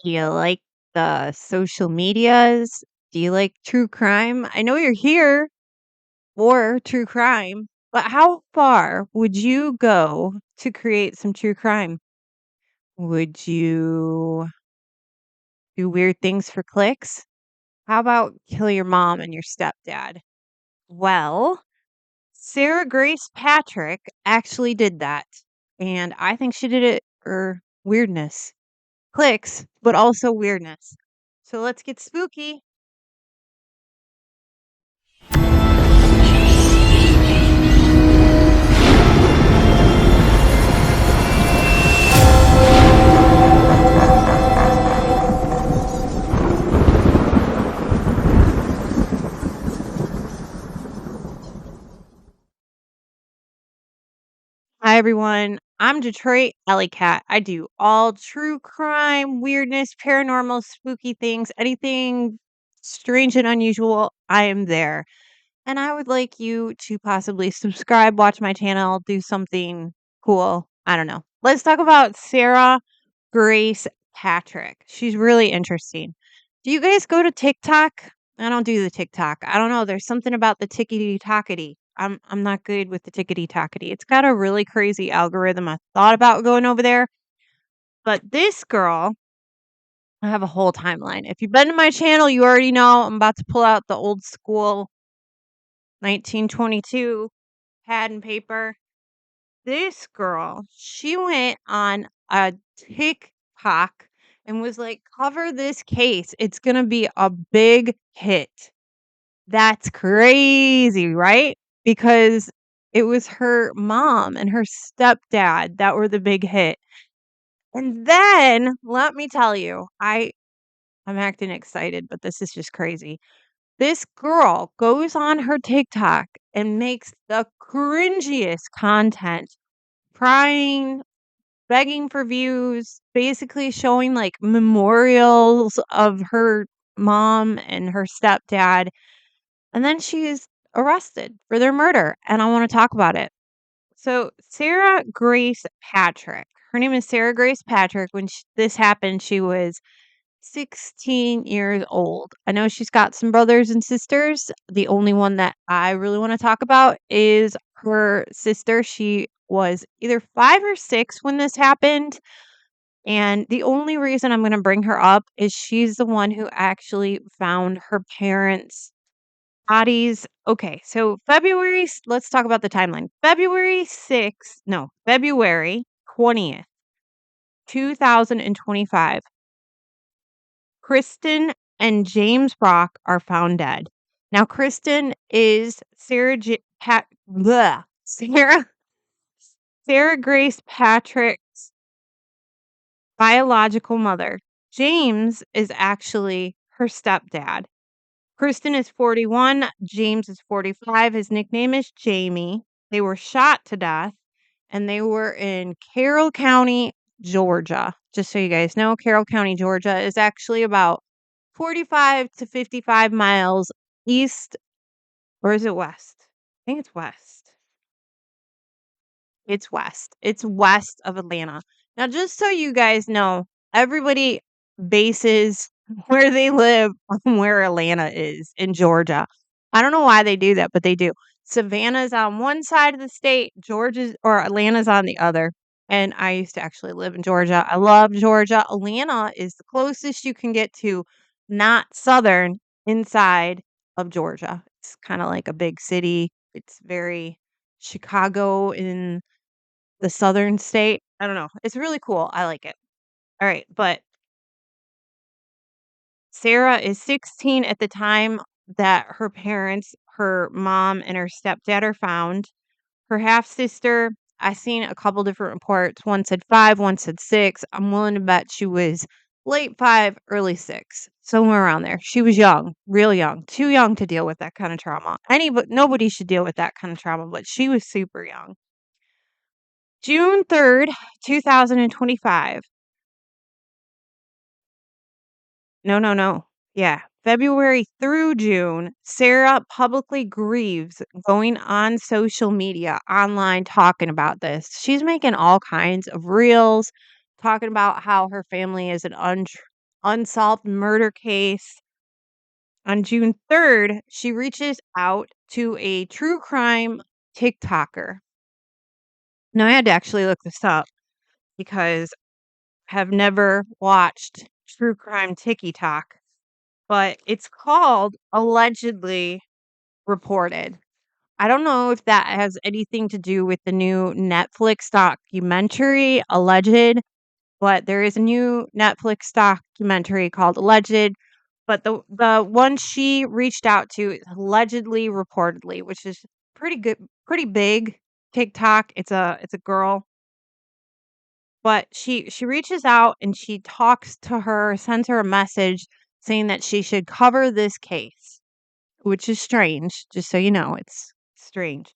Do you like the social medias? Do you like true crime? I know you're here for true crime, but how far would you go to create some true crime? Would you do weird things for clicks? How about kill your mom and your stepdad? Well, Sarah Grace Patrick actually did that. And I think she did it for weirdness. Clicks, but also weirdness. So let's get spooky. Hi, everyone. I'm Detroit Alley Cat. I do all true crime, weirdness, paranormal, spooky things, anything strange and unusual. I am there. And I would like you to possibly subscribe, watch my channel, do something cool. I don't know. Let's talk about Sarah Grace Patrick. She's really interesting. Do you guys go to TikTok? I don't do the TikTok. I don't know. There's something about the tickety tockety. I'm not good with the tickety tockety. It's got a really crazy algorithm. I thought about going over there, but this girl, I have a whole timeline. If you've been to my channel, you already know I'm about to pull out the old school 1922 pad and paper. This girl, she went on a TikTok and was like, "Cover this case. It's gonna be a big hit." That's crazy, right? Because it was her mom and her stepdad that were the big hit. And then, let me tell you, I'm acting excited, but this is just crazy. This girl goes on her TikTok and makes the cringiest content, crying, begging for views, basically showing like memorials of her mom and her stepdad. And then she is arrested for their murder. And I want to talk about it. So, Sarah Grace Patrick, her name is Sarah Grace Patrick. When this happened, she was 16 years old. I know she's got some brothers and sisters. The only one that I really want to talk about is her sister. She was either 5 or 6 when this happened. And the only reason I'm going to bring her up is she's the one who actually found her parents' bodies. Okay, so let's talk about the timeline. February 20th, 2025. Kristen and James Brock are found dead. Now, Kristen is Sarah Sarah Grace Patrick's biological mother. James is actually her stepdad. Kristen is 41. James is 45. His nickname is Jamie. They were shot to death and they were in Carroll County, Georgia. Just so you guys know, Carroll County, Georgia is actually about 45 to 55 miles east, or is it west? I think it's west. It's west. It's west of Atlanta. Now, just so you guys know, everybody bases where they live on where Atlanta is in Georgia. I don't know why they do that, but they do. Savannah's on one side of the state, Georgia's or Atlanta's on the other. And I used to actually live in Georgia. I love Georgia. Atlanta is the closest you can get to not southern inside of Georgia. It's kind of like a big city. It's very Chicago in the southern state. I don't know. It's really cool. I like it. All right, but Sarah is 16 at the time that her parents, her mom and her stepdad are found. Her half sister, I seen a couple different reports. One said 5, one said 6. I'm willing to bet she was late 5, early 6, somewhere around there. She was young, real young, too young to deal with that kind of trauma. Nobody should deal with that kind of trauma, but she was super young. June 3rd, 2025. No, no, no. Yeah. February through June, Sarah publicly grieves going on social media, online, talking about this. She's making all kinds of reels, talking about how her family is an unsolved murder case. On June 3rd, she reaches out to a true crime TikToker. Now, I had to actually look this up because I have never watched true crime TikTok, but it's called Allegedly Reported. I don't know if that has anything to do with the new Netflix documentary, Alleged, but there is a new Netflix documentary called Alleged. But the one she reached out to is Allegedly Reportedly, which is pretty good, pretty big TikTok. It's a girl, but she reaches out and she talks to her, sends her a message saying that she should cover this case, which is strange, just so you know, it's strange.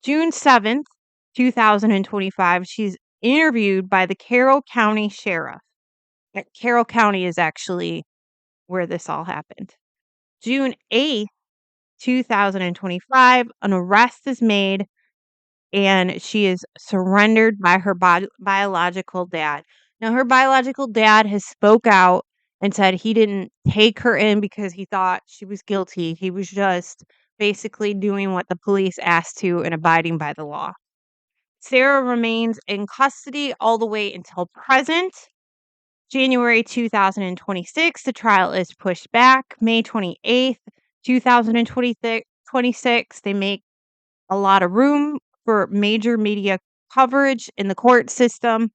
June 7th, 2025, she's interviewed by the Carroll County Sheriff. Carroll County is actually where this all happened. June 8th, 2025, an arrest is made and she is surrendered by her biological dad. Now, her biological dad has spoke out and said he didn't take her in because he thought she was guilty. He was just basically doing what the police asked to and abiding by the law. Sarah remains in custody all the way until present. January 2026, the trial is pushed back. May 28th, 2026, they make a lot of room for major media coverage in the court system.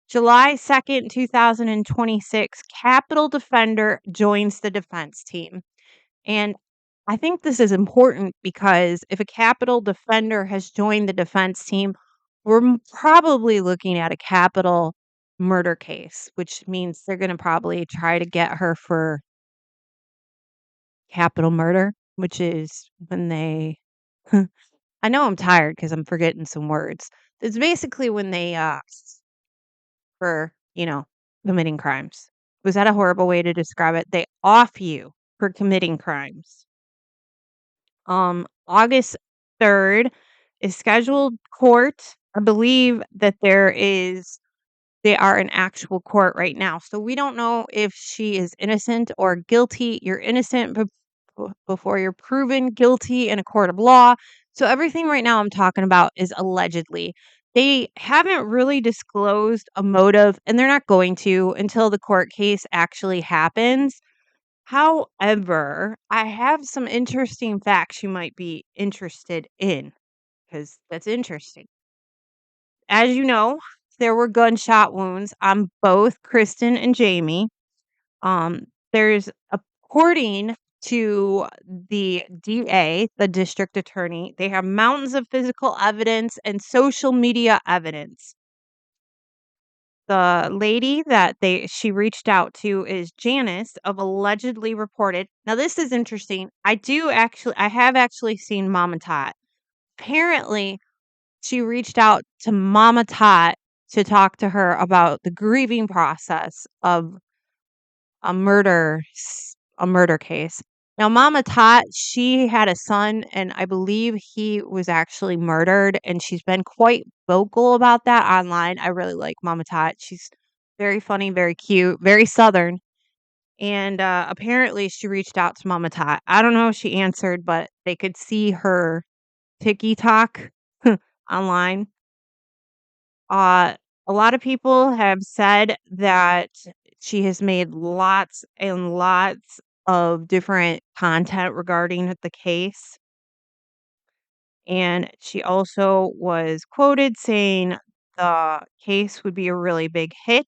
July 2nd, 2026, Capitol Defender joins the defense team. And I think this is important because if a Capitol Defender has joined the defense team, we're probably looking at a capital murder case, which means they're going to probably try to get her for capital murder, which is when they I know I'm tired because I'm forgetting some words. It's basically when they for, committing crimes. Was that a horrible way to describe it? They off you for committing crimes. August 3rd is scheduled court. I believe that they are in actual court right now. So we don't know if she is innocent or guilty. You're innocent before you're proven guilty in a court of law. So everything right now I'm talking about is allegedly. They haven't really disclosed a motive, and they're not going to until the court case actually happens. However, I have some interesting facts you might be interested in because that's interesting. As you know, there were gunshot wounds on both Kristen and Jamie. There's according to the DA, the district attorney, they have mountains of physical evidence and social media evidence. The lady that she reached out to is Janice of Allegedly Reported. Now this is interesting. I have actually seen Mama Tot. Apparently, she reached out to Mama Tot to talk to her about the grieving process of a murder case. Now, Mama Tot, she had a son, and I believe he was actually murdered, and she's been quite vocal about that online. I really like Mama Tot. She's very funny, very cute, very Southern. And apparently, she reached out to Mama Tot. I don't know if she answered, but they could see her TikTok online. Uh, a lot of people have said that she has made lots and lots of different content regarding the case. And she also was quoted saying the case would be a really big hit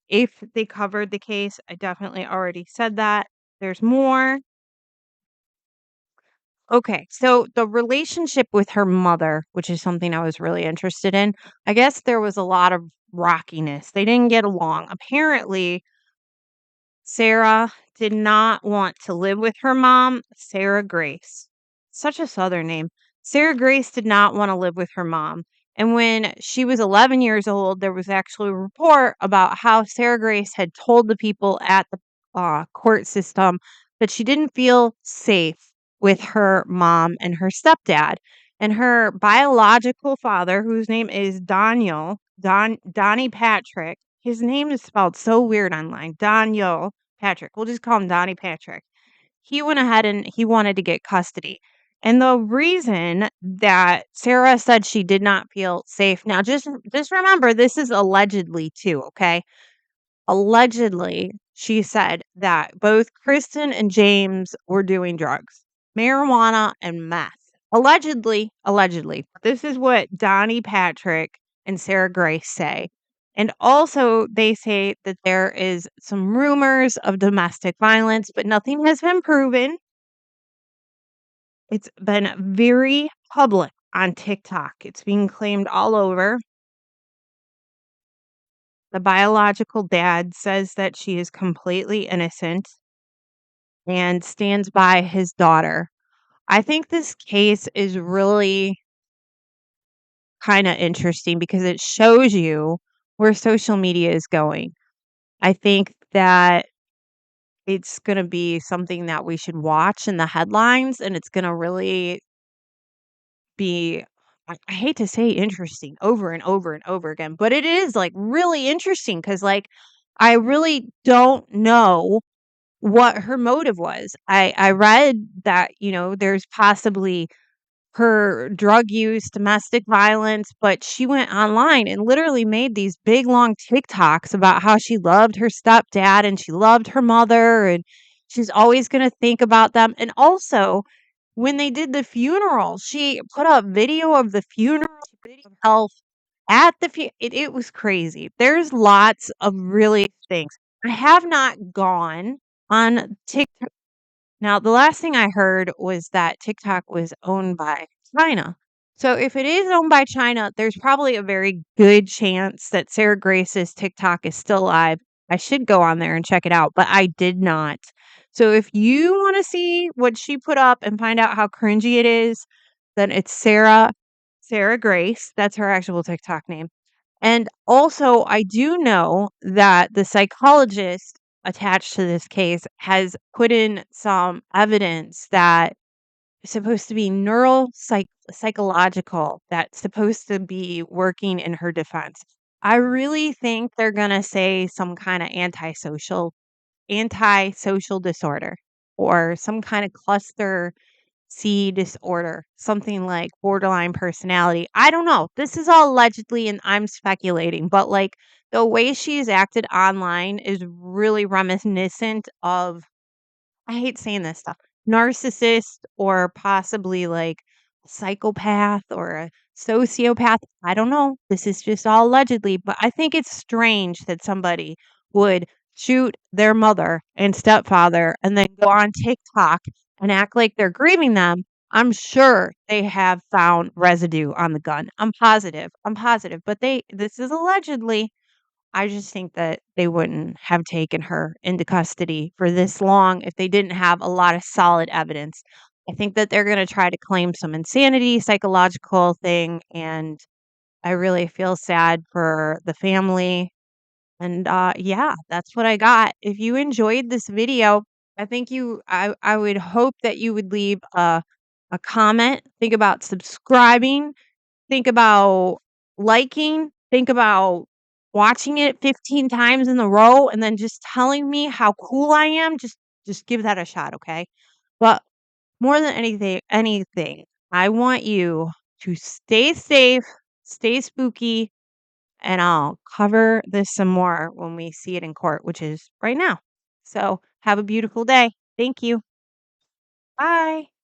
if they covered the case. I definitely already said that. There's more. Okay, so the relationship with her mother, which is something I was really interested in, I guess there was a lot of rockiness. They didn't get along. Apparently, Sarah did not want to live with her mom, Sarah Grace. Such a Southern name. Sarah Grace did not want to live with her mom. And when she was 11 years old, there was actually a report about how Sarah Grace had told the people at the court system that she didn't feel safe with her mom and her stepdad. And her biological father, whose name is Donnie Patrick, his name is spelled so weird online, Daniel Patrick. We'll just call him Donnie Patrick. He went ahead and he wanted to get custody. And the reason that Sarah said she did not feel safe. Now just remember this is allegedly too, okay? Allegedly, she said that both Kristen and James were doing drugs, marijuana and meth. Allegedly. This is what Donnie Patrick and Sarah Grace say. And also, they say that there is some rumors of domestic violence, but nothing has been proven. It's been very public on TikTok. It's being claimed all over. The biological dad says that she is completely innocent and stands by his daughter. I think this case is really kind of interesting because it shows you where social media is going. I think that it's going to be something that we should watch in the headlines, and it's going to really be, I hate to say interesting over and over and over again, but it is like really interesting because, like, I really don't know what her motive was. I read that, there's possibly her drug use, domestic violence, but she went online and literally made these big long TikToks about how she loved her stepdad and she loved her mother and she's always going to think about them. And also, when they did the funeral, she put up video of the funeral, video of health at the it was crazy. There's lots of really things. I have not gone on TikTok. Now, the last thing I heard was that TikTok was owned by China. So if it is owned by China, there's probably a very good chance that Sarah Grace's TikTok is still live. I should go on there and check it out, but I did not. So if you want to see what she put up and find out how cringy it is, then it's Sarah Grace. That's her actual TikTok name. And also, I do know that the psychologist attached to this case has put in some evidence that is supposed to be psychological, that's supposed to be working in her defense. I really think they're going to say some kind of antisocial disorder or some kind of cluster C disorder, something like borderline personality. I don't know. This is all allegedly, and I'm speculating, but like the way she's acted online is really reminiscent of, I hate saying this stuff, narcissist or possibly like a psychopath or a sociopath. I don't know. This is just all allegedly, but I think it's strange that somebody would shoot their mother and stepfather and then go on TikTok and act like they're grieving them. I'm sure they have found residue on the gun. I'm positive. I'm positive. But this is allegedly. I just think that they wouldn't have taken her into custody for this long if they didn't have a lot of solid evidence. I think that they're going to try to claim some insanity, psychological thing, and I really feel sad for the family. And yeah, that's what I got. If you enjoyed this video, I would hope that you would leave a comment. Think about subscribing. Think about liking, think about watching it 15 times in a row and then just telling me how cool I am. Just give that a shot, okay? But more than anything, I want you to stay safe, stay spooky, and I'll cover this some more when we see it in court, which is right now. So, have a beautiful day. Thank you. Bye.